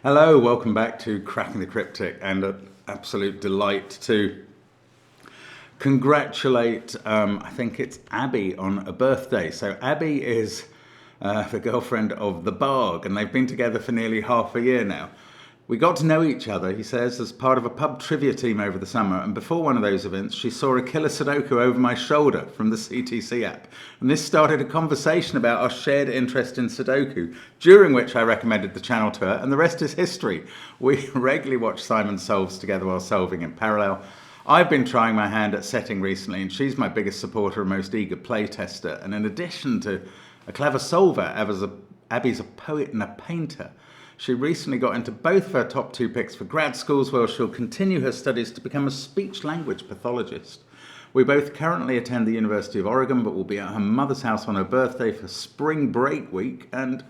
Hello, welcome back to Cracking the Cryptic, and an absolute delight to congratulate, I think it's Abby on a birthday. So Abby is the girlfriend of the Barg, and they've been together for nearly half a year now. We got to know each other, he says, as part of a pub trivia team over the summer, and before one of those events she saw a killer Sudoku over my shoulder from the CTC app, and this started a conversation about our shared interest in Sudoku, during which I recommended the channel to her, and the rest is history. We regularly watch Simon Solves together while solving in parallel. I've been trying my hand at setting recently, and she's my biggest supporter and most eager playtester, and in addition to a clever solver, Abby's a poet and a painter. She recently got into both of her top 2 picks for grad schools, where she'll continue her studies to become a speech-language pathologist. We both currently attend the University of Oregon, but will be at her mother's house on her birthday for spring break week, and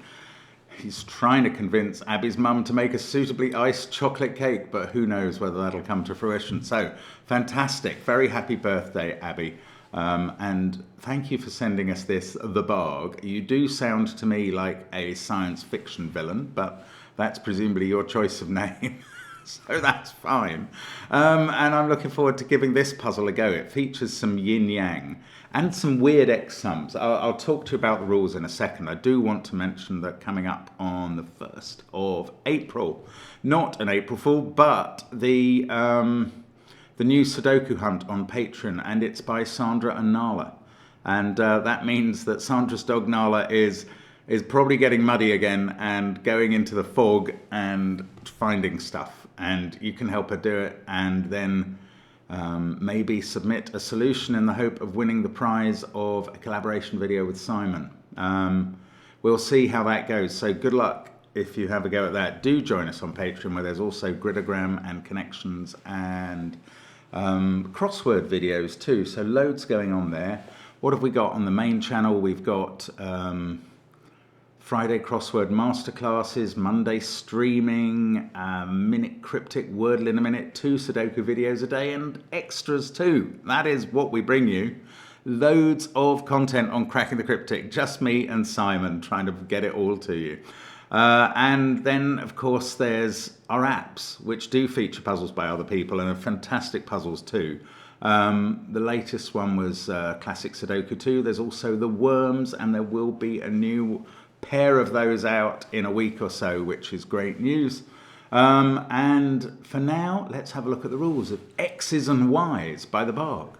he's trying to convince Abby's mum to make a suitably iced chocolate cake, but who knows whether that'll come to fruition. So, fantastic. Very happy birthday, Abby. And thank you for sending us this, The Barg. You do sound to me like a science fiction villain, but that's presumably your choice of name, so that's fine. And I'm looking forward to giving this puzzle a go. It features some yin-yang and some weird X-sums. I'll talk to you about the rules in a second. I do want to mention that coming up on the 1st of April, not an April Fool, but the new Sudoku hunt on Patreon, and it's by Sandra and Nala. And that means that Sandra's dog Nala is probably getting muddy again and going into the fog and finding stuff. And you can help her do it, and then maybe submit a solution in the hope of winning the prize of a collaboration video with Simon. We'll see how that goes. So good luck if you have a go at that. Do join us on Patreon, where there's also gridogram and connections and crossword videos too, so loads going on there. What have we got on the main channel? We've got Friday crossword masterclasses, Monday streaming, minute cryptic, wordle in a minute, 2 Sudoku videos a day, and extras too. That is what we bring you. Loads of content on Cracking the Cryptic, just me and Simon trying to get it all to you. And then, of course, there's our apps, which do feature puzzles by other people and are fantastic puzzles too. The latest one was Classic Sudoku 2. There's also the Worms, and there will be a new pair of those out in a week or so, which is great news. And for now, let's have a look at the rules of X's and Y's by the Barg.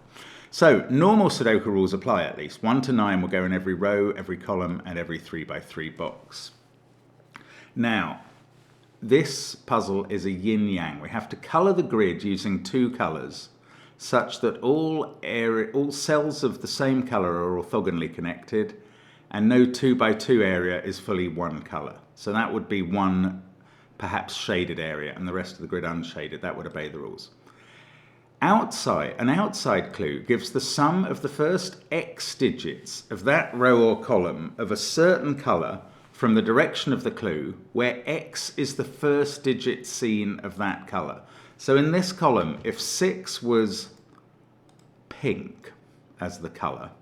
So, normal Sudoku rules apply at least. 1 to 9 will go in every row, every column, and every 3x3 box. Now, this puzzle is a yin-yang. We have to colour the grid using 2 colours, such that all cells of the same colour are orthogonally connected, and no 2x2 area is fully one colour. So that would be one perhaps shaded area, and the rest of the grid unshaded. That would obey the rules. An outside clue gives the sum of the first X digits of that row or column of a certain colour from the direction of the clue, where X is the first digit seen of that colour. So in this column, if 6 was pink as the colour,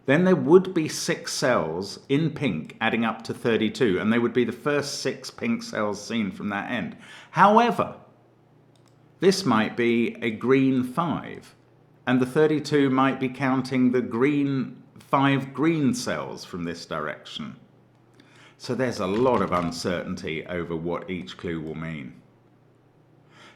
then there would be 6 cells in pink adding up to 32, and they would be the first 6 pink cells seen from that end. However, this might be a green 5, and the 32 might be counting the 5 green cells from this direction. So there's a lot of uncertainty over what each clue will mean.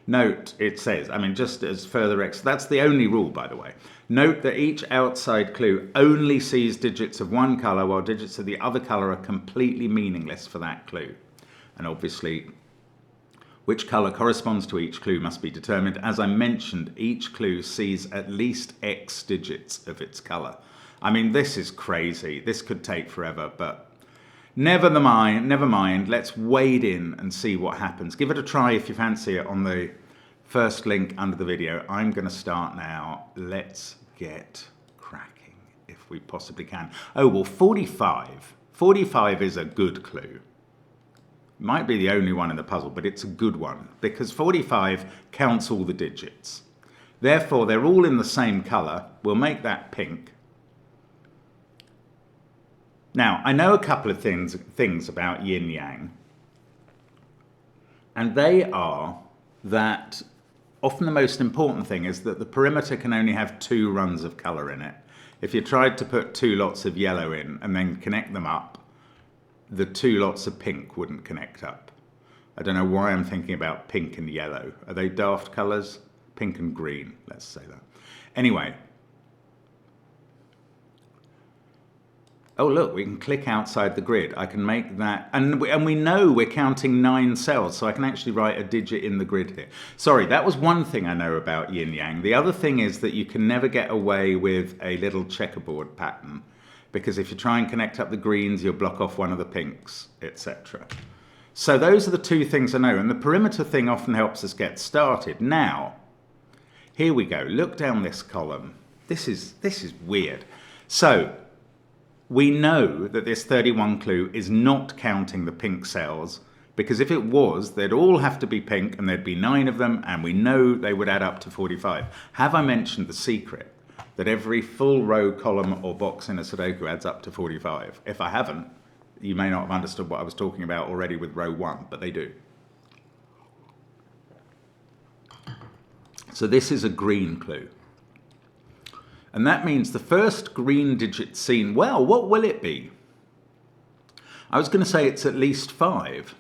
Note, it says, just as further that's the only rule, by the way. Note that each outside clue only sees digits of one colour, while digits of the other colour are completely meaningless for that clue. And obviously, which colour corresponds to each clue must be determined. As I mentioned, each clue sees at least X digits of its colour. This is crazy. This could take forever, but never mind, let's wade in and see what happens. Give it a try if you fancy it on the first link under the video. I'm going to start now. Let's get cracking, if we possibly can. Oh, well, 45. 45 is a good clue. Might be the only one in the puzzle, but it's a good one, because 45 counts all the digits. Therefore, they're all in the same colour. We'll make that pink. Now, I know a couple of things about yin-yang. And they are that often the most important thing is that the perimeter can only have 2 runs of colour in it. If you tried to put 2 lots of yellow in and then connect them up, the 2 lots of pink wouldn't connect up. I don't know why I'm thinking about pink and yellow. Are they daft colours? Pink and green, let's say that. Anyway. Oh look, we can click outside the grid. I can make that, and we know we're counting 9 cells, so I can actually write a digit in the grid here. Sorry, that was one thing I know about yin yang. The other thing is that you can never get away with a little checkerboard pattern, because if you try and connect up the greens, you'll block off one of the pinks, etc. So those are the 2 things I know, and the perimeter thing often helps us get started. Now, here we go. Look down this column. This is weird. So we know that this 31 clue is not counting the pink cells, because if it was, they'd all have to be pink and there'd be 9 of them, and we know they would add up to 45. Have I mentioned the secret that every full row, column or box in a Sudoku adds up to 45? If I haven't, you may not have understood what I was talking about already with row 1, but they do. So this is a green clue. And that means the first green digit seen, well, what will it be? I was going to say it's at least 5.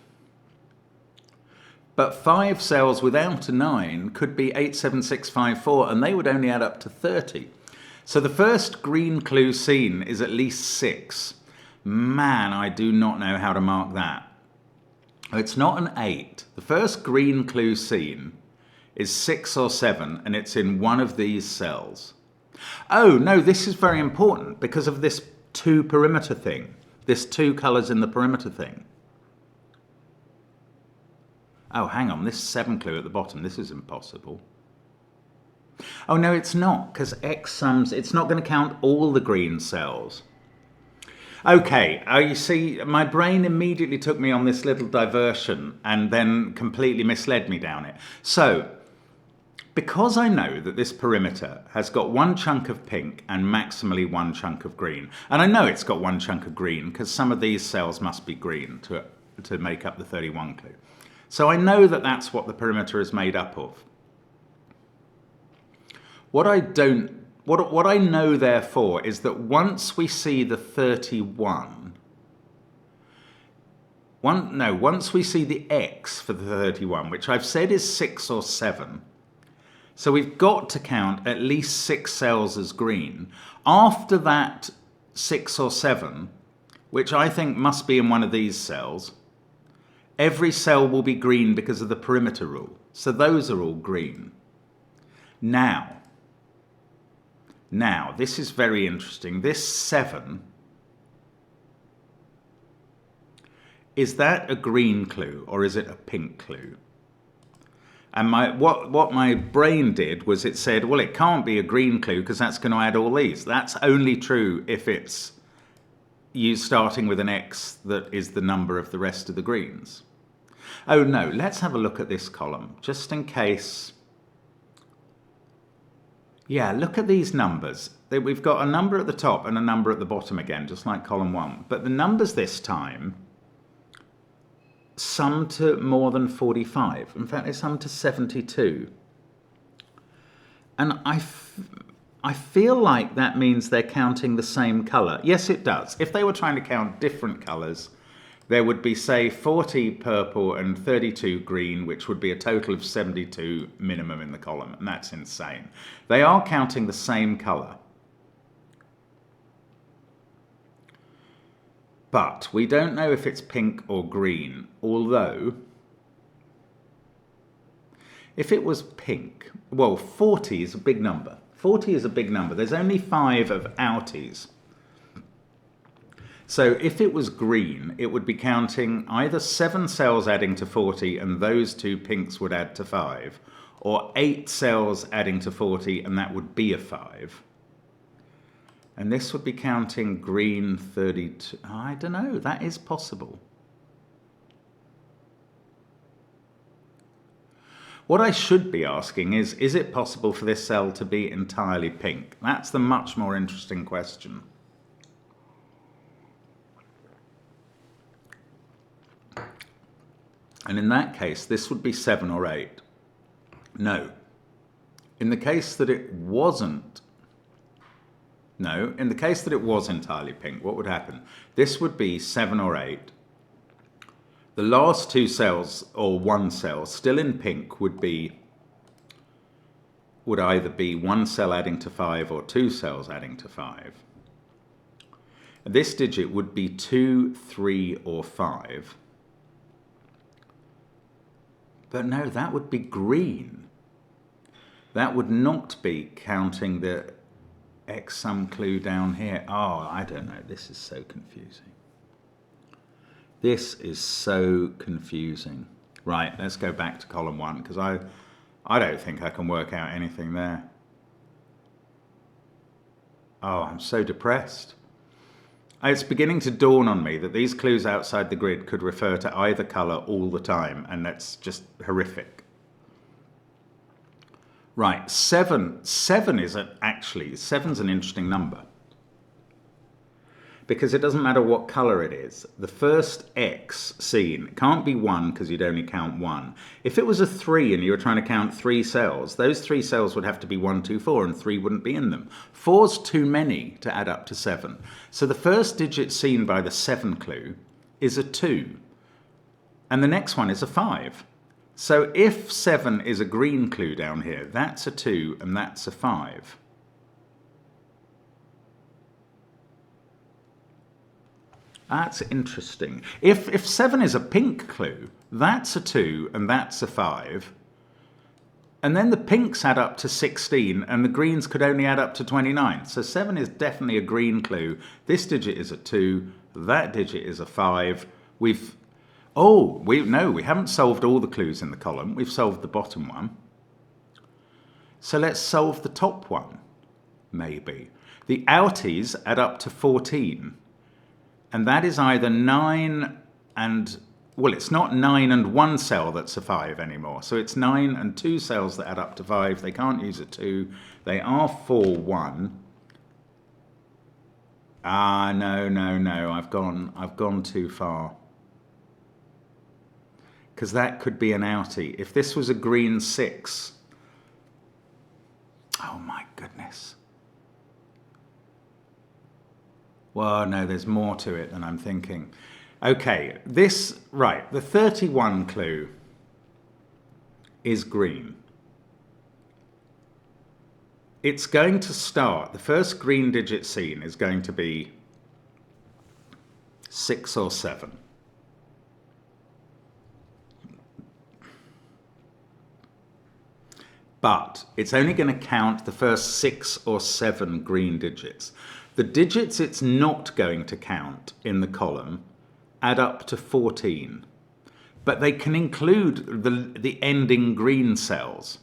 But 5 cells without a 9 could be 87654, and they would only add up to 30. So the first green clue seen is at least 6. Man, I do not know how to mark that. It's not an 8. The first green clue seen is 6 or 7, and it's in one of these cells. Oh, no, this is very important because of this 2 perimeter thing. This 2 colours in the perimeter thing. Oh, hang on, this 7 clue at the bottom, this is impossible. Oh, no, it's not, because X sums, it's not going to count all the green cells. Okay, you see, my brain immediately took me on this little diversion and then completely misled me down it. So, because I know that this perimeter has got 1 chunk of pink and maximally 1 chunk of green, and I know it's got 1 chunk of green because some of these cells must be green to make up the 31 clue. So I know that that's what the perimeter is made up of. What I know therefore is that once we see the 31, once we see the X for the 31, which I've said is 6 or 7, so we've got to count at least 6 cells as green. After that 6 or 7, which I think must be in one of these cells, every cell will be green because of the perimeter rule. So those are all green. Now, this is very interesting. This 7, is that a green clue or is it a pink clue? And what my brain did was it said, well, it can't be a green clue because that's going to add all these. That's only true if it's you starting with an X that is the number of the rest of the greens. Oh no, let's have a look at this column, just in case. Yeah, look at these numbers. We've got a number at the top and a number at the bottom again, just like column 1. But the numbers this time sum to more than 45. In fact, they sum to 72. And I feel like that means they're counting the same colour. Yes, it does. If they were trying to count different colours, there would be, say, 40 purple and 32 green, which would be a total of 72 minimum in the column, and that's insane. They are counting the same colour. But we don't know if it's pink or green, although if it was pink, well, 40 is a big number. 40 is a big number. There's only 5 of outies. So if it was green, it would be counting either 7 cells adding to 40 and those 2 pinks would add to 5, or 8 cells adding to 40 and that would be a 5. And this would be counting green 32. I don't know, that is possible. What I should be asking is it possible for this cell to be entirely pink? That's the much more interesting question. And in that case, this would be 7 or 8. No. In the case that it wasn't, no, in the case that it was entirely pink, what would happen? This would be 7 or 8. The last 2 cells, or 1 cell, still in pink would either be 1 cell adding to 5 or 2 cells adding to 5. This digit would be 2, 3, or 5. But no, that would be green. That would not be counting the X sum clue down here. Oh, I don't know. This is so confusing. This is so confusing. Right, let's go back to column 1 because I don't think I can work out anything there. Oh, I'm so depressed. It's beginning to dawn on me that these clues outside the grid could refer to either colour all the time, and that's just horrific. Right, 7 is seven's an interesting number. Because it doesn't matter what colour it is. The first X seen can't be 1 because you'd only count 1. If it was a 3 and you were trying to count 3 cells, those 3 cells would have to be 1, 2, 4 and 3 wouldn't be in them. 4's too many to add up to 7. So the first digit seen by the 7 clue is a 2. And the next one is a 5. So if 7 is a green clue down here, that's a 2 and that's a 5. That's interesting. If 7 is a pink clue, that's a 2 and that's a 5. And then the pinks add up to 16 and the greens could only add up to 29. So 7 is definitely a green clue. This digit is a 2, that digit is a 5. We haven't solved all the clues in the column. We've solved the bottom one. So let's solve the top one, maybe. The outies add up to 14. And that is either 9 and, well, it's not 9 and 1 cell that's a 5 anymore. So it's 9 and 2 cells that add up to 5. They can't use a 2. They are 4, 1. Ah, no. I've gone too far. Because that could be an outie. If this was a green 6. Oh my goodness. Well, no, there's more to it than I'm thinking. Okay, the 31 clue is green. It's going to start, the first green digit seen is going to be 6 or 7. But it's only going to count the first 6 or 7 green digits. The digits it's not going to count in the column add up to 14, but they can include the ending green cells.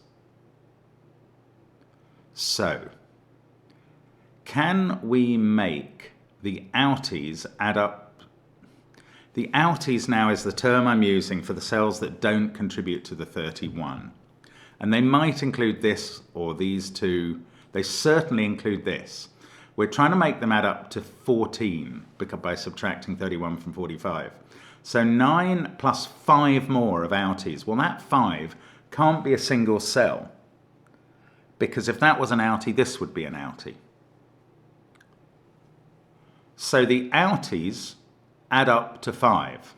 So, can we make the outies add up? The outies now is the term I'm using for the cells that don't contribute to the 31. And they might include this or these two. They certainly include this. We're trying to make them add up to 14 by subtracting 31 from 45. So 9 plus 5 more of outies. Well, that 5 can't be a single cell. Because if that was an outie, this would be an outie. So the outies add up to 5.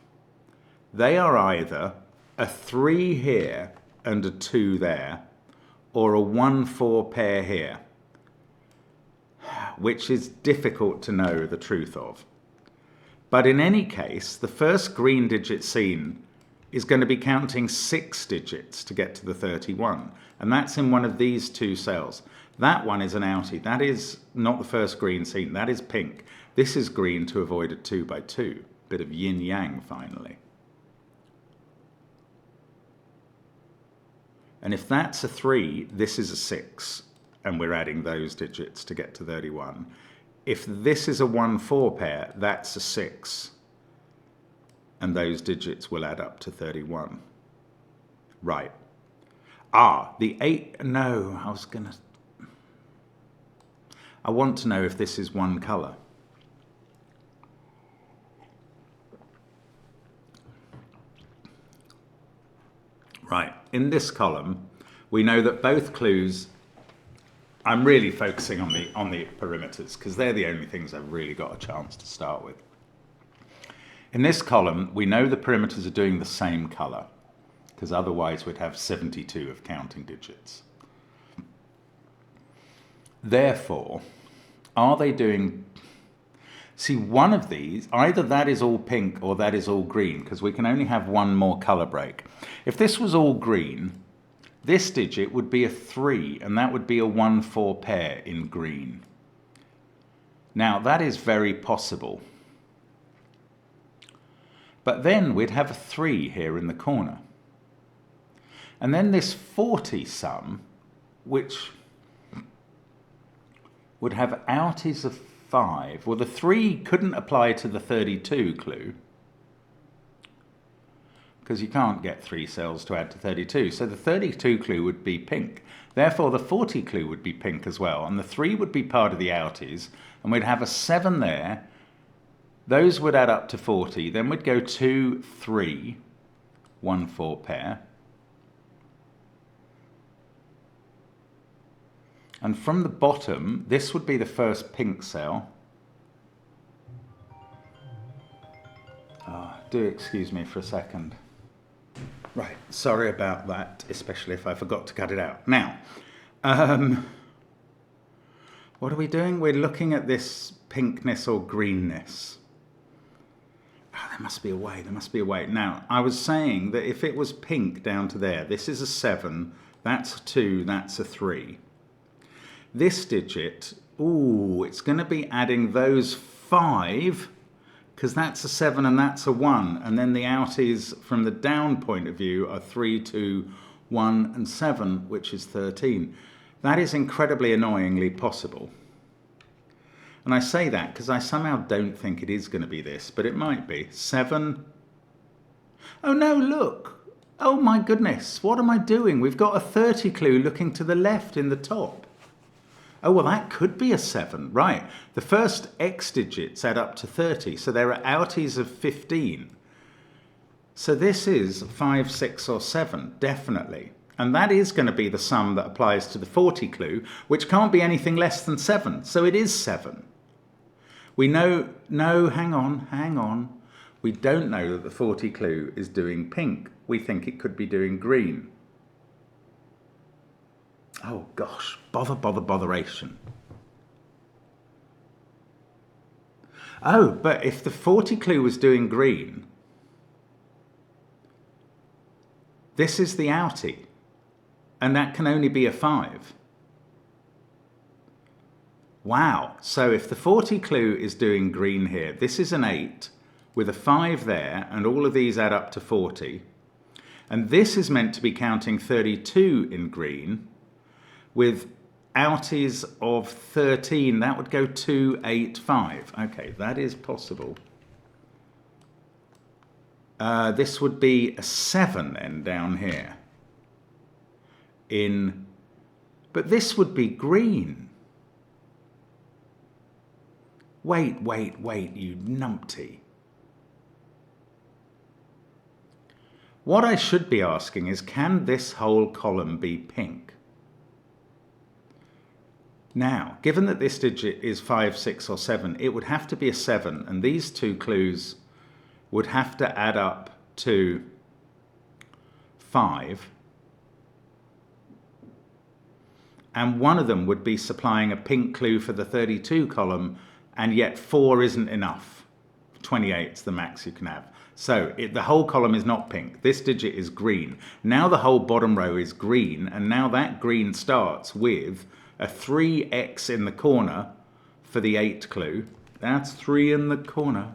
They are either a 3 here and a 2 there, or a 1-4 pair here, which is difficult to know the truth of. But in any case, the first green digit seen is going to be counting 6 digits to get to the 31, and that's in one of these 2 cells. That one is an outie. That is not the first green seen. That is pink. This is green to avoid a 2 by 2. Bit of yin-yang finally. And if that's a 3, this is a 6. And we're adding those digits to get to 31. If this is a 1-4 pair, that's a 6. And those digits will add up to 31. Right. The 8, no, I want to know if this is one colour. Right, in this column, we know that both clues, I'm really focusing on the perimeters because they're the only things I've really got a chance to start with. In this column, we know the perimeters are doing the same color because otherwise we'd have 72 of counting digits. Therefore, are they doing... See, one of these, either that is all pink or that is all green, because we can only have one more color break. If this was all green, this digit would be a 3, and that would be a 1-4 pair in green. Now, that is very possible. But then we'd have a 3 here in the corner. And then this 40 sum, which would have outies of 5. Well, the 3 couldn't apply to the 32 clue because you can't get 3 cells to add to 32. So the 32 clue would be pink. Therefore, the 40 clue would be pink as well. And the 3 would be part of the outies. And we'd have a 7 there. Those would add up to 40. Then we'd go 2, 3, 1-4 pair. And from the bottom, this would be the first pink cell. Do excuse me for a second. Right, sorry about that, especially if I forgot to cut it out. Now, what are we doing? We're looking at this pinkness or greenness. Oh, there must be a way, there must be a way. Now, I was saying that if it was pink down to there, this is a 7, that's a 2, that's a 3. This digit, ooh, it's going to be adding those 5, because that's a 7 and that's a 1. And then the outies from the down point of view are 3, 2, 1 and 7, which is 13. That is incredibly annoyingly possible. And I say that because I somehow don't think it is going to be this, but it might be. 7. Oh no, look. Oh my goodness, what am I doing? We've got a 30 clue looking to the left in the top. Oh, well, that could be a 7. Right. The first X digits add up to 30, so there are outies of 15. So this is 5, 6, or 7, definitely. And that is going to be the sum that applies to the 40 clue, which can't be anything less than 7. So it is 7. We know... No, hang on. We don't know that the 40 clue is doing pink. We think it could be doing green. Oh gosh, botheration. Oh, but if the 40 clue was doing green, this is the outie, and that can only be a 5. Wow, so if the 40 clue is doing green here, this is an 8 with a 5 there, and all of these add up to 40. And this is meant to be counting 32 in green, with outies of 13, that would go 2, 8, 5. Okay, that is possible. This would be a 7 then down here. But this would be green. Wait, you numpty. What I should be asking is, can this whole column be pink? Now, given that this digit is 5, 6, or 7, it would have to be a 7, and these two clues would have to add up to 5. And one of them would be supplying a pink clue for the 32 column, and yet 4 isn't enough. 28 is the max you can have. So the whole column is not pink. This digit is green. Now the whole bottom row is green, and now that green starts with a 3x in the corner for the 8 clue. That's 3 in the corner.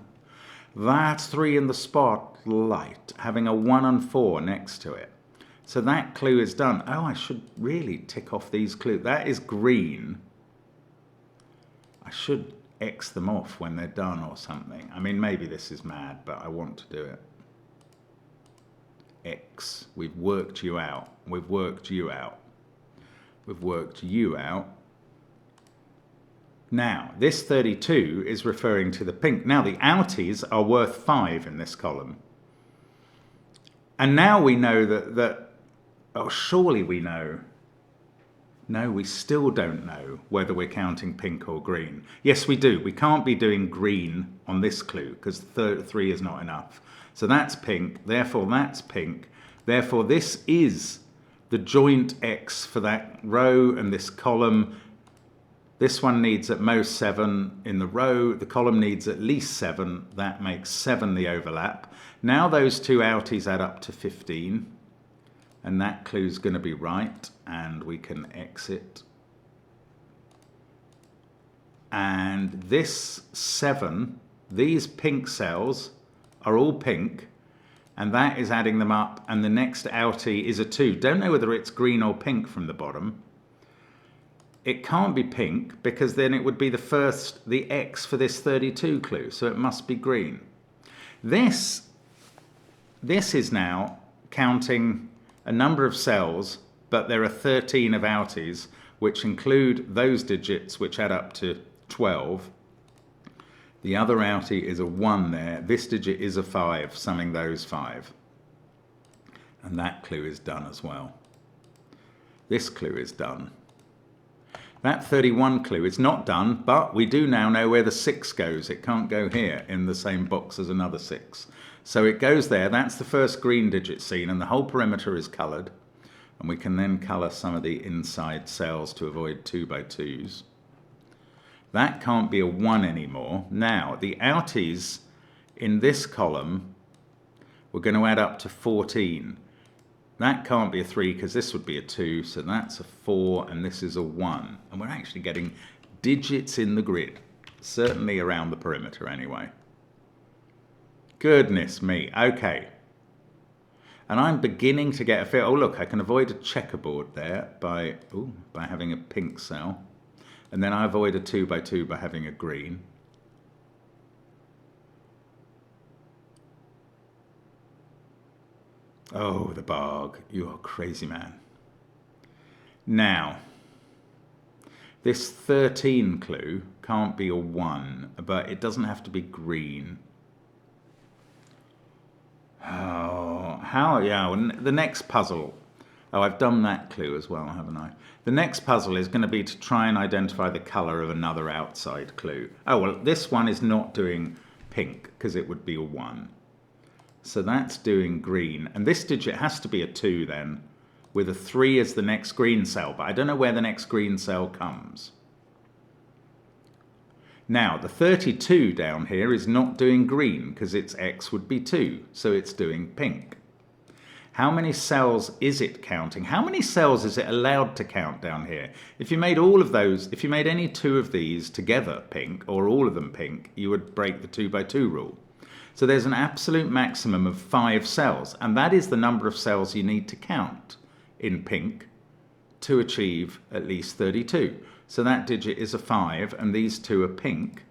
That's 3 in the spotlight, having a 1 and 4 next to it. So that clue is done. Oh, I should really tick off these clues. That is green. I should X them off when they're done or something. I mean, maybe this is mad, but I want to do it. X. We've worked you out. We've worked you out. We've worked you out. Now, this 32 is referring to the pink. Now, the outies are worth 5 in this column. And now we know that Oh, surely we know. No, we still don't know whether we're counting pink or green. Yes, we do. We can't be doing green on this clue because 3 is not enough. So that's pink, therefore that's pink. Therefore this is the joint X for that row and this column. This one needs at most 7 in the row. The column needs at least 7. That makes 7 the overlap. Now those two outies add up to 15. And that clue's going to be right. And we can exit. And this 7, these pink cells are all pink. And that is adding them up. And the next outie is a 2. Don't know whether it's green or pink from the bottom. It can't be pink because then it would be the X for this 32 clue. So it must be green. This is now counting a number of cells, but there are 13 of outies, which include those digits which add up to 12. The other outie is a 1 there. This digit is a 5, summing those 5. And that clue is done as well. This clue is done. That 31 clue is not done, but we do now know where the 6 goes. It can't go here in the same box as another 6. So it goes there. That's the first green digit seen, and the whole perimeter is coloured. And we can then colour some of the inside cells to avoid 2 by 2s. That can't be a 1 anymore. Now, the outies in this column, we're going to add up to 14. That can't be a 3 because this would be a 2, so that's a 4 and this is a 1. And we're actually getting digits in the grid, certainly around the perimeter anyway. Goodness me, okay. And I'm beginning to get a feel, oh look, I can avoid a checkerboard there by having a pink cell. And then I avoid a 2 by 2 by having a green. Oh, the bog. You are crazy, man. Now, this 13 clue can't be a 1, but it doesn't have to be green. Oh, the next puzzle. Oh, I've done that clue as well, haven't I? The next puzzle is going to be to try and identify the colour of another outside clue. Oh, well, this one is not doing pink because it would be a 1. So that's doing green. And this digit has to be a 2 then, with a 3 as the next green cell. But I don't know where the next green cell comes. Now, the 32 down here is not doing green because its X would be 2. So it's doing pink. How many cells is it counting? How many cells is it allowed to count down here? If you made all of those, if you made any 2 of these together pink, or all of them pink, you would break the 2 by 2 rule. So there's an absolute maximum of 5 cells, and that is the number of cells you need to count in pink to achieve at least 32. So that digit is a 5, and these 2 are pink.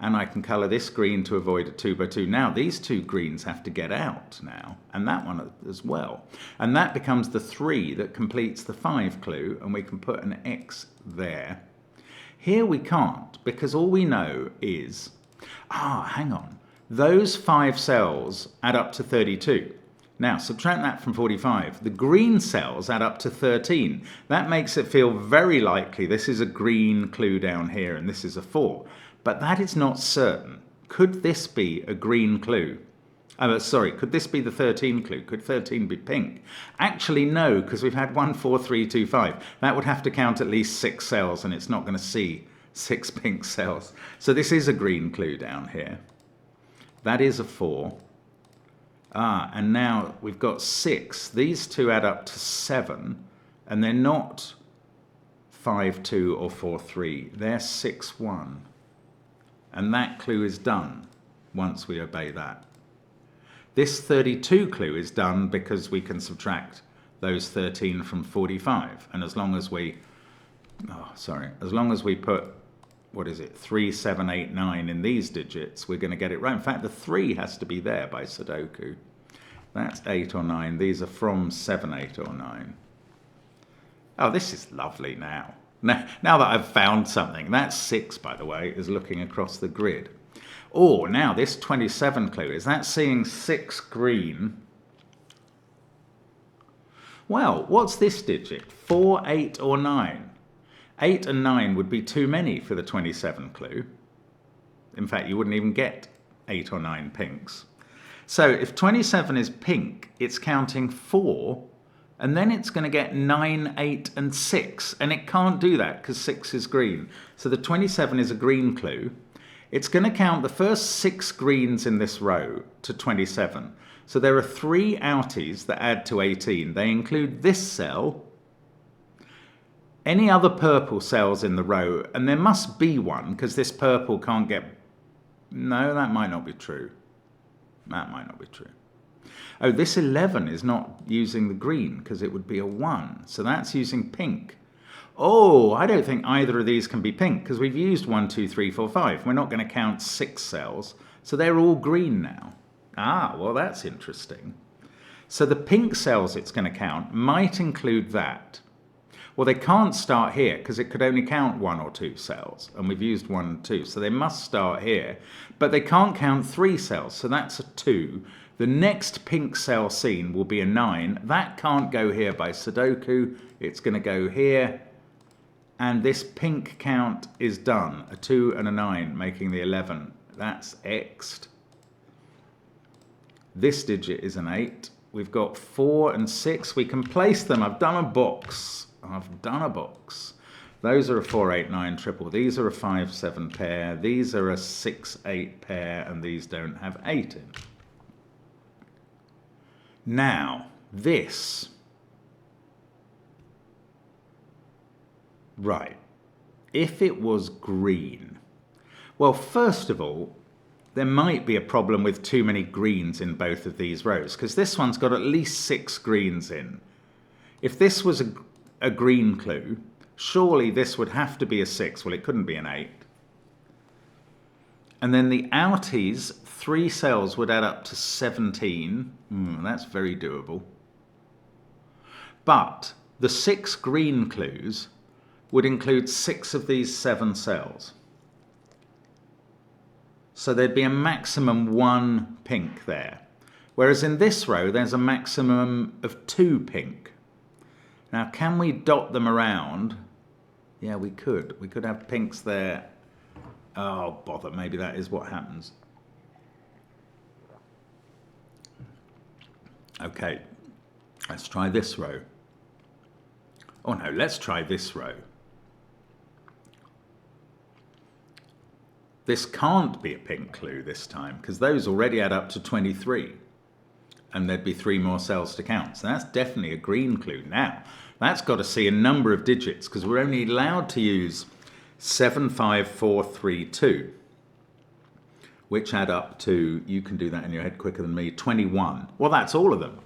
And I can colour this green to avoid a 2 by 2. Now, these 2 greens have to get out now, and that one as well. And that becomes the 3 that completes the 5 clue, and we can put an X there. Here we can't, because all we know is, hang on. Those 5 cells add up to 32. Now, subtract that from 45. The green cells add up to 13. That makes it feel very likely this is a green clue down here, and this is a 4. But that is not certain. Could this be a green clue? Could this be the 13 clue? Could 13 be pink? Actually, no, because we've had 1, 4, 3, 2, 5. That would have to count at least 6 cells, and it's not going to see 6 pink cells. So this is a green clue down here. That is a 4. And now we've got 6. These 2 add up to 7, and they're not 5, 2, or 4, 3. They're 6, 1. And that clue is done once we obey that. This 32 clue is done because we can subtract those 13 from 45. And as long as we, put, 3, 7, 8, 9 in these digits, we're going to get it right. In fact, the 3 has to be there by Sudoku. That's 8 or 9. These are from 7, 8 or 9. Oh, this is lovely now. Now that I've found something. That 6, by the way, is looking across the grid. Oh, now this 27 clue, is that seeing 6 green? Well, what's this digit? 4, 8 or 9? 8 and 9 would be too many for the 27 clue. In fact, you wouldn't even get 8 or 9 pinks. So if 27 is pink, it's counting 4, and then it's going to get 9, 8 and 6. And it can't do that because 6 is green. So the 27 is a green clue. It's going to count the first 6 greens in this row to 27. So there are 3 outies that add to 18. They include this cell, any other purple cells in the row, and there must be one because this purple can't get... No, that might not be true. That might not be true. Oh, this 11 is not using the green because it would be a 1. So that's using pink. Oh, I don't think either of these can be pink because we've used 1, 2, 3, 4, 5. We're not going to count 6 cells. So they're all green now. Ah, well, that's interesting. So the pink cells it's going to count might include that. Well, they can't start here because it could only count 1 or 2 cells, and we've used 1 and 2, so they must start here. But they can't count 3 cells, so that's a 2. The next pink cell seen will be a 9. That can't go here by Sudoku. It's going to go here, and this pink count is done. A 2 and a 9, making the 11. That's X'd. This digit is an 8. We've got 4 and 6. We can place them. I've done a box. Those are a 4, 8, 9 triple. These are a 5, 7 pair. These are a 6, 8 pair, and these don't have 8 in. Now, this. Right. If it was green. Well, first of all, there might be a problem with too many greens in both of these rows, because this one's got at least 6 greens in. If this was a green clue, surely this would have to be a 6. Well, it couldn't be an 8. And then the outies, 3 cells would add up to 17. That's very doable. But the 6 green clues would include 6 of these 7 cells. So there'd be a maximum 1 pink there. Whereas in this row, there's a maximum of 2 pink. Now, can we dot them around? Yeah, we could. We could have pinks there. Oh, bother. Maybe that is what happens. Okay. Let's try this row. Oh, no. Let's try this row. This can't be a pink clue this time because those already add up to 23. And there'd be 3 more cells to count. So that's definitely a green clue. Now, that's got to see a number of digits because we're only allowed to use 7, 5, 4, 3, 2, which add up to, you can do that in your head quicker than me, 21. Well, that's all of them.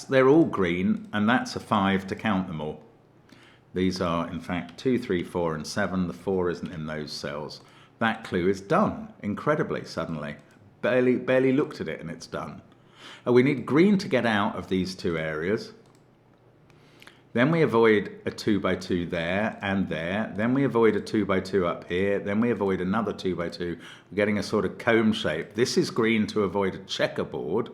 They're all green, and that's a 5 to count them all. These are, in fact, 2, 3, 4, and 7. The 4 isn't in those cells. That clue is done, incredibly, suddenly. Barely looked at it, and it's done. We need green to get out of these 2 areas. Then we avoid a 2 by 2 there and there. Then we avoid a 2 by 2 up here. Then we avoid another 2 by 2. We're getting a sort of comb shape. This is green to avoid a checkerboard.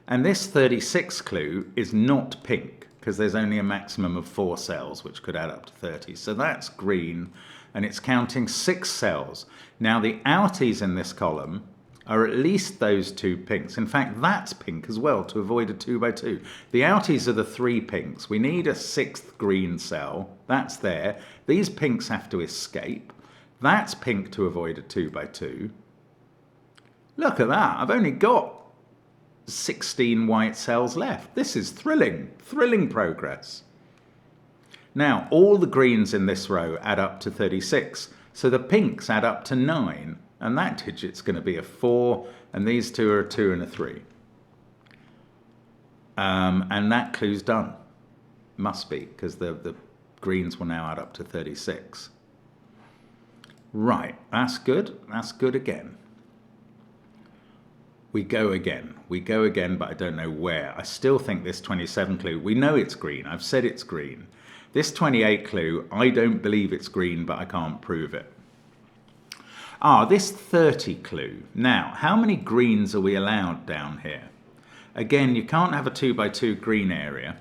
And this 36 clue is not pink because there's only a maximum of 4 cells, which could add up to 30. So that's green, and it's counting 6 cells. Now the outies in this column are at least those 2 pinks. In fact, that's pink as well to avoid a 2 by 2. The outies are the 3 pinks. We need a 6th green cell. That's there. These pinks have to escape. That's pink to avoid a 2 by 2. Look at that. I've only got 16 white cells left. This is thrilling. Thrilling progress. Now, all the greens in this row add up to 36. So the pinks add up to 9. And that digit's going to be a 4, and these 2 are a 2 and a 3. And that clue's done. Must be, because the greens will now add up to 36. Right, that's good. That's good again. We go again, but I don't know where. I still think this 27 clue, we know it's green. I've said it's green. This 28 clue, I don't believe it's green, but I can't prove it. This 30 clue. Now, how many greens are we allowed down here? Again, you can't have a 2 by 2 green area.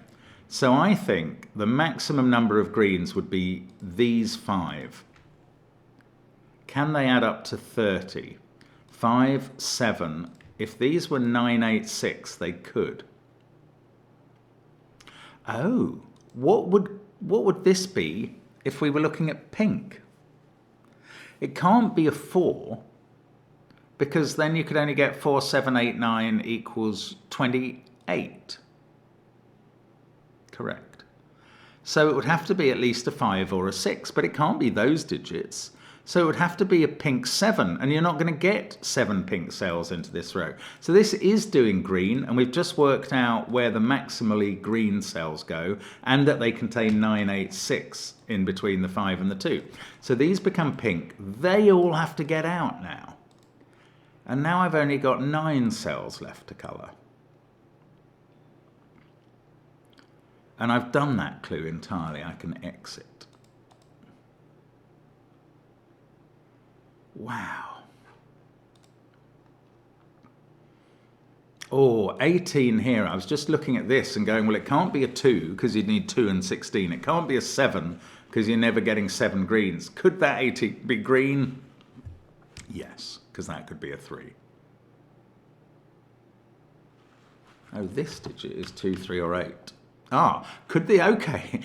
So I think the maximum number of greens would be these 5. Can they add up to 30? 5, 7. If these were 9, 8, 6, they could. Oh, what would this be if we were looking at pink? It can't be a 4, because then you could only get 4, 7, 8, 9 equals 28. Correct. So it would have to be at least a 5 or a 6, but it can't be those digits. So it would have to be a pink 7, and you're not going to get 7 pink cells into this row. So this is doing green, and we've just worked out where the maximally green cells go, and that they contain 9, 8, 6 in between the 5 and the 2. So these become pink. They all have to get out now. And now I've only got 9 cells left to colour. And I've done that clue entirely. I can exit. Wow. Oh, 18 here. I was just looking at this and going, well, it can't be a 2 because you'd need 2 and 16. It can't be a 7 because you're never getting 7 greens. Could that 18 be green? Yes, because that could be a 3. Oh, this digit is 2, 3, or 8. Ah, could the, okay.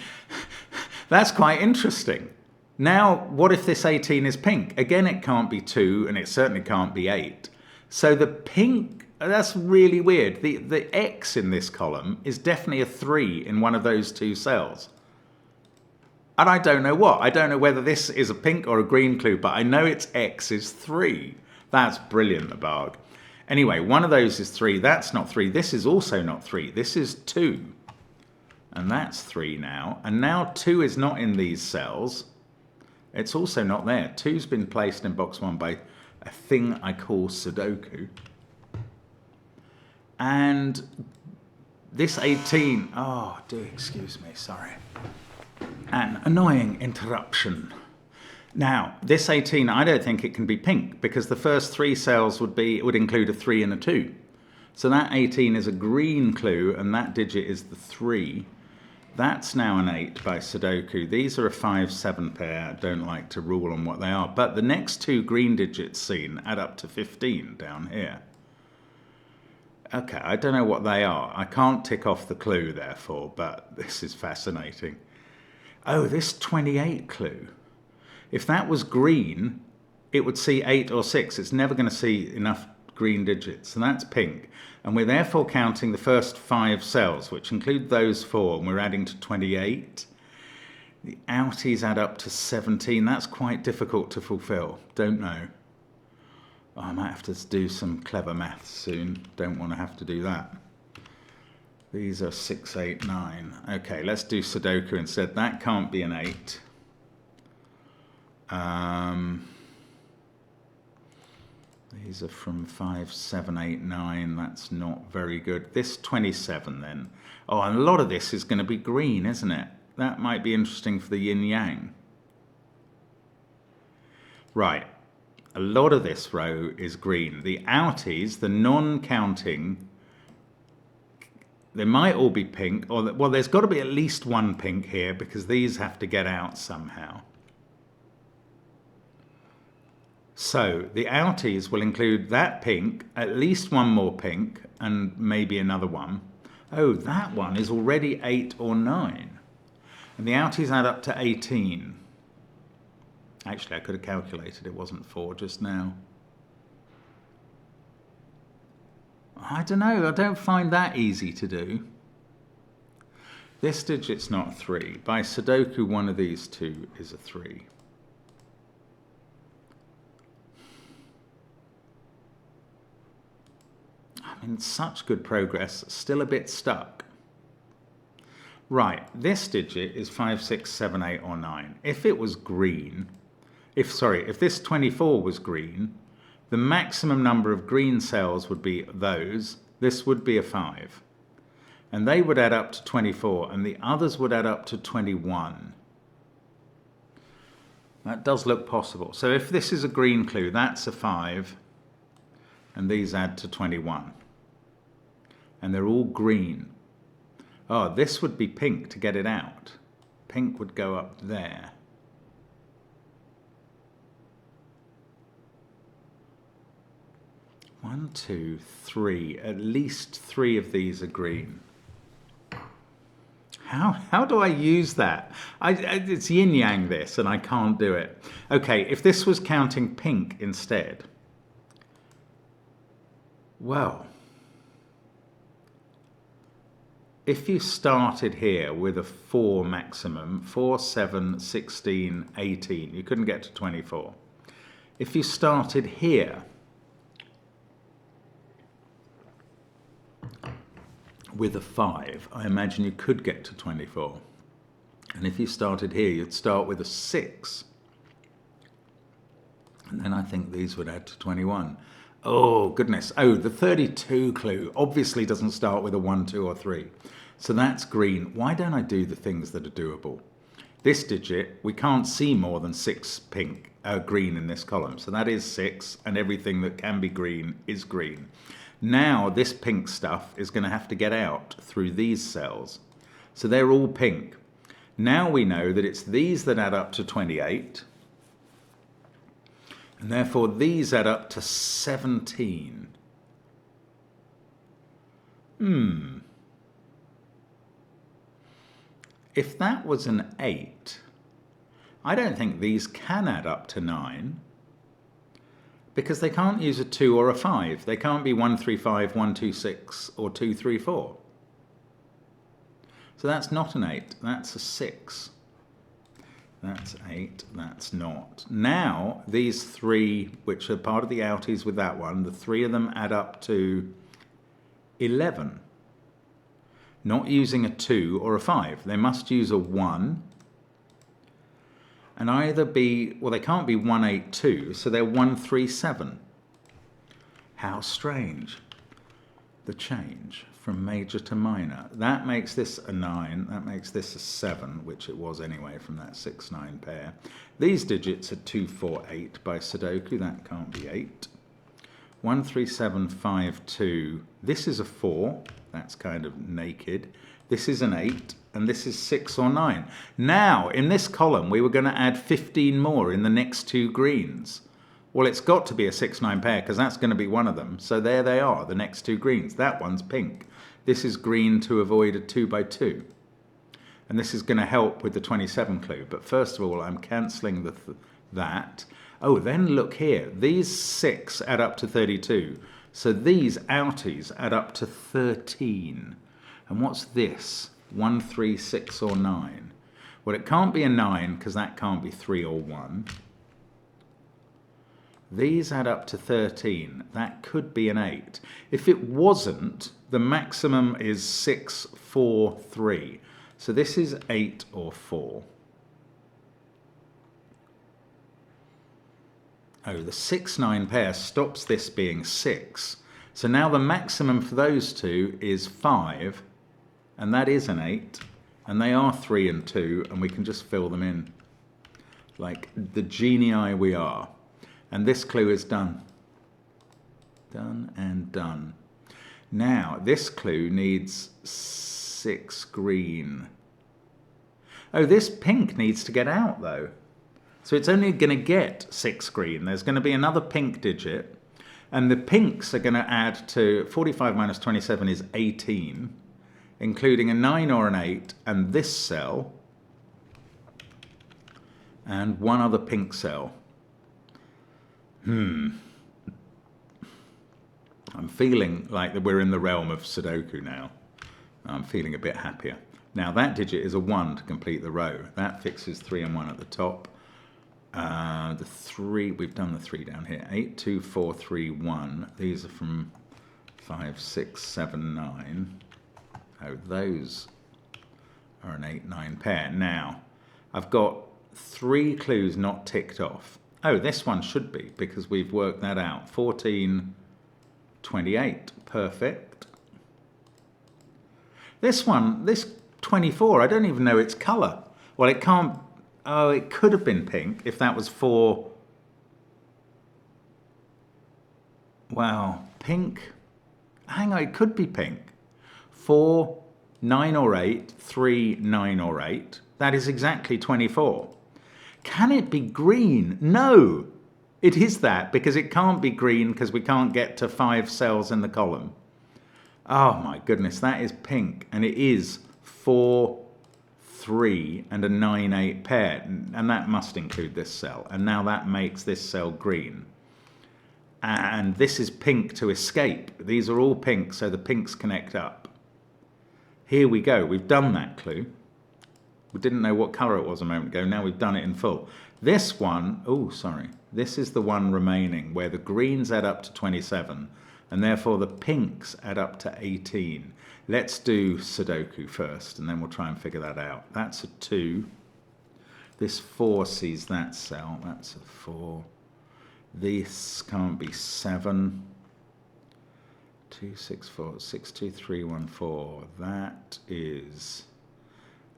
That's quite interesting. Now, what if this 18 is pink? Again, it can't be 2, and it certainly can't be 8. So the pink, that's really weird. The X in this column is definitely a 3 in one of those 2 cells. And I don't know what. I don't know whether this is a pink or a green clue, but I know its X is 3. That's brilliant, Nabarg. Anyway, one of those is 3. That's not 3. This is also not 3. This is 2. And that's 3 now. And now 2 is not in these cells. It's also not there. 2's been placed in box 1 by a thing I call Sudoku. And this 18, oh, do excuse me, sorry. An annoying interruption. Now, this 18, I don't think it can be pink because the first 3 cells would include a 3 and a 2. So that 18 is a green clue, and that digit is the 3. That's now an 8 by Sudoku. These are a 5, 7 pair. I don't like to rule on what they are. But the next 2 green digits seen add up to 15 down here. Okay, I don't know what they are. I can't tick off the clue, therefore, but this is fascinating. Oh, this 28 clue. If that was green, it would see 8 or 6. It's never going to see enough green digits, and that's pink. And we're therefore counting the first 5 cells, which include those 4, and we're adding to 28. The outies add up to 17. That's quite difficult to fulfill. Don't know. Oh, I might have to do some clever maths soon. Don't want to have to do that. These are 6, 8, 9. Okay, let's do Sudoku instead. That can't be an 8. These are from 5, 7, 8, 9. That's not very good. This 27 then. Oh, and a lot of this is going to be green, isn't it? That might be interesting for the yin-yang. Right. A lot of this row is green. The outies, the non-counting, they might all be pink. Or well, there's got to be at least one pink here because these have to get out somehow. So the outies will include that pink, at least one more pink, and maybe another one. Oh, that one is already 8 or 9. And the outies add up to 18. Actually, I could have calculated it wasn't 4 just now. I don't know, I don't find that easy to do. This digit's not 3. By Sudoku, one of these 2 is a 3. I mean, such good progress, still a bit stuck. Right, this digit is 5, 6, 7, 8, or 9. If it was green, if this 24 was green, the maximum number of green cells would be those. This would be a 5. And they would add up to 24, and the others would add up to 21. That does look possible. So if this is a green clue, that's a 5, and these add to 21. and they're all green. Oh, this would be pink to get it out. Pink would go up there. One, two, three. At least 3 of these are green. How do I use that? It's yin-yang this, and I can't do it. Okay, if this was counting pink instead, well, if you started here with a 4 maximum, 4, 7, 16, 18, you couldn't get to 24. If you started here with a 5, I imagine you could get to 24. And if you started here, you'd start with a 6. And then I think these would add to 21. Oh, goodness. Oh, the 32 clue obviously doesn't start with a 1, 2, or 3. So that's green. Why don't I do the things that are doable? This digit, we can't see more than 6 green in this column. So that is 6, and everything that can be green is green. Now this pink stuff is going to have to get out through these cells. So they're all pink. Now we know that it's these that add up to 28. And therefore these add up to 17. If that was an 8, I don't think these can add up to 9. Because they can't use a 2 or a 5. They can't be 1, 3, 5, 1, 2, 6, or 2, 3, 4. So that's not an 8, that's a 6. That's 8, that's not. Now, these 3, which are part of the outies with that one, the 3 of them add up to 11. Not using a 2 or a 5. They must use a 1. And either be, well, they can't be 1, 8, 2, so they're 1, 3, 7. How strange. The change from major to minor. That makes this a 9, that makes this a 7, which it was anyway from that 6, 9 pair. These digits are 2, 4, 8 by Sudoku, that can't be 8. 1, 3, 7, 5, 2. This is a 4, that's kind of naked. This is an 8, and this is 6 or 9. Now, in this column, we were going to add 15 more in the next 2 greens. Well, it's got to be a 6, 9 pair, because that's going to be one of them. So there they are, the next 2 greens. That one's pink. This is green to avoid a 2 by 2. And this is going to help with the 27 clue. But first of all, I'm cancelling that. Oh, then look here. These 6 add up to 32. So these outies add up to 13. And what's this? 1, 3, 6, or 9? Well, it can't be a 9 because that can't be 3 or 1. These add up to 13. That could be an 8. If it wasn't, the maximum is 6, 4, 3. So this is 8 or 4. Oh, the 6, 9 pair stops this being 6. So now the maximum for those 2 is 5. And that is an 8, and they are 3 and 2, and we can just fill them in like the genii we are. And this clue is done. Done and done. Now, this clue needs 6 green. Oh, this pink needs to get out, though. So it's only going to get 6 green. There's going to be another pink digit, and the pinks are going to add to 45 minus 27 is 18. Including a 9 or an 8, and this cell, and one other pink cell. I'm feeling like that we're in the realm of Sudoku now. I'm feeling a bit happier. Now that digit is a 1 to complete the row. That fixes 3 and 1 at the top. The 3, we've done the 3 down here. 8, 2, 4, 3, 1. These are from 5, 6, 7, 9. Oh, those are an 8, 9 pair. Now, I've got 3 clues not ticked off. Oh, this one should be, because we've worked that out. 14, 28. Perfect. This one, this 24, I don't even know its colour. Well, it can't... Oh, it could have been pink if that was 4... Wow, pink... Hang on, it could be pink. 4, 9 or 8, 3, 9 or 8. That is exactly 24. Can it be green? No, it is that, because it can't be green because we can't get to 5 cells in the column. Oh my goodness, that is pink, and it is 4, 3 and a 9, 8 pair, and that must include this cell, and now that makes this cell green. And this is pink to escape. These are all pink, so the pinks connect up. Here we go, we've done that clue. We didn't know what colour it was a moment ago, now we've done it in full. This one, oh sorry, this is the one remaining where the greens add up to 27, and therefore the pinks add up to 18. Let's do Sudoku first, and then we'll try and figure that out. That's a 2. This 4 sees that cell, that's a 4. This can't be 7. 2, 6, 4, 6, 2, 3, 1, 4. That is,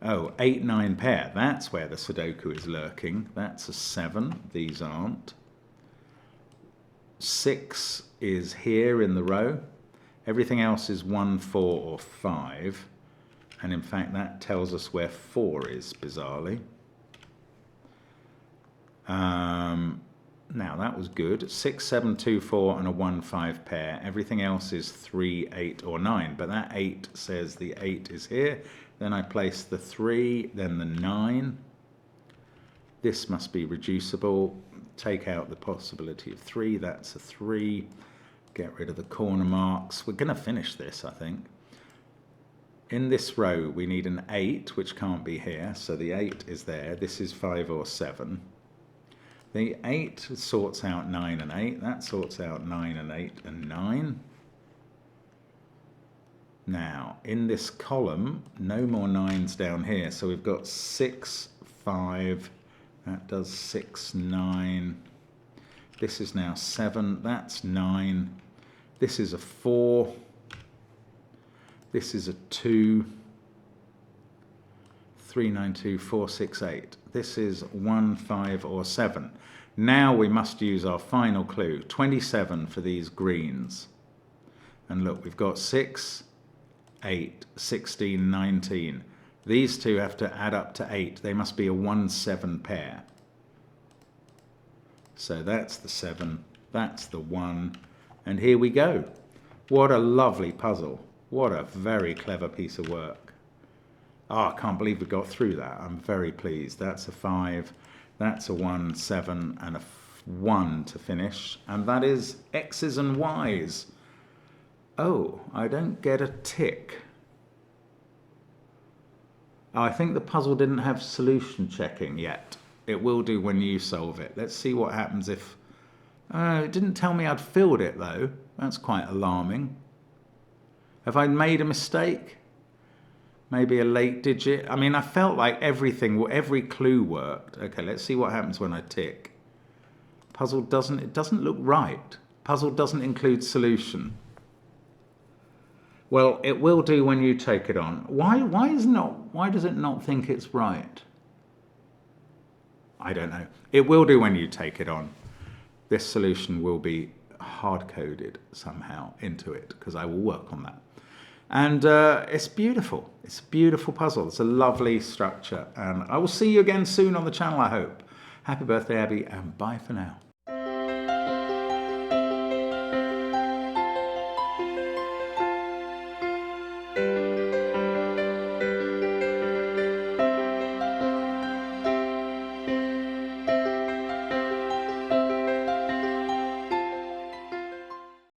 oh, 8, 9 pair. That's where the Sudoku is lurking. That's a 7. These aren't. 6 is here in the row. Everything else is 1, 4 or 5. And in fact, that tells us where 4 is, bizarrely. Now, that was good. 6, 7, 2, 4 and a 1, 5 pair. Everything else is 3, 8 or 9. But that 8 says the 8 is here. Then I place the 3, then the 9. This must be reducible. Take out the possibility of 3. That's a 3. Get rid of the corner marks. We're going to finish this, I think. In this row, we need an 8, which can't be here. So the 8 is there. This is 5 or 7. The 8 sorts out 9 and 8. That sorts out 9 and 8 and 9. Now, in this column, no more 9s down here. So we've got 6, 5. That does 6, 9. This is now 7. That's 9. This is a 4. This is a 2. 3, 9, 2, 4, 6, 8. This is 1, 5 or 7. Now we must use our final clue, 27 for these greens. And look, we've got 6, 8, 16, 19. These two have to add up to 8. They must be a 1, 7 pair. So that's the 7, that's the 1, and here we go. What a lovely puzzle. What a very clever piece of work. Oh, I can't believe we got through that. I'm very pleased. That's a 5, that's a 1, 7, and a 1 to finish. And that is X's and Y's. Oh, I don't get a tick. Oh, I think the puzzle didn't have solution checking yet. It will do when you solve it. Let's see what happens if... it didn't tell me I'd filled it, though. That's quite alarming. Have I made a mistake? Maybe a late digit? I mean, I felt like everything, every clue worked. Okay, let's see what happens when I tick. Puzzle doesn't... It doesn't look right. Puzzle doesn't include solution. Well, it will do when you take it on. Why does it not think it's right? I don't know. It will do when you take it on. This solution will be hard-coded somehow into it, because I will work on that. And it's beautiful. It's a beautiful puzzle. It's a lovely structure. And I will see you again soon on the channel, I hope. Happy birthday, Abby, and bye for now.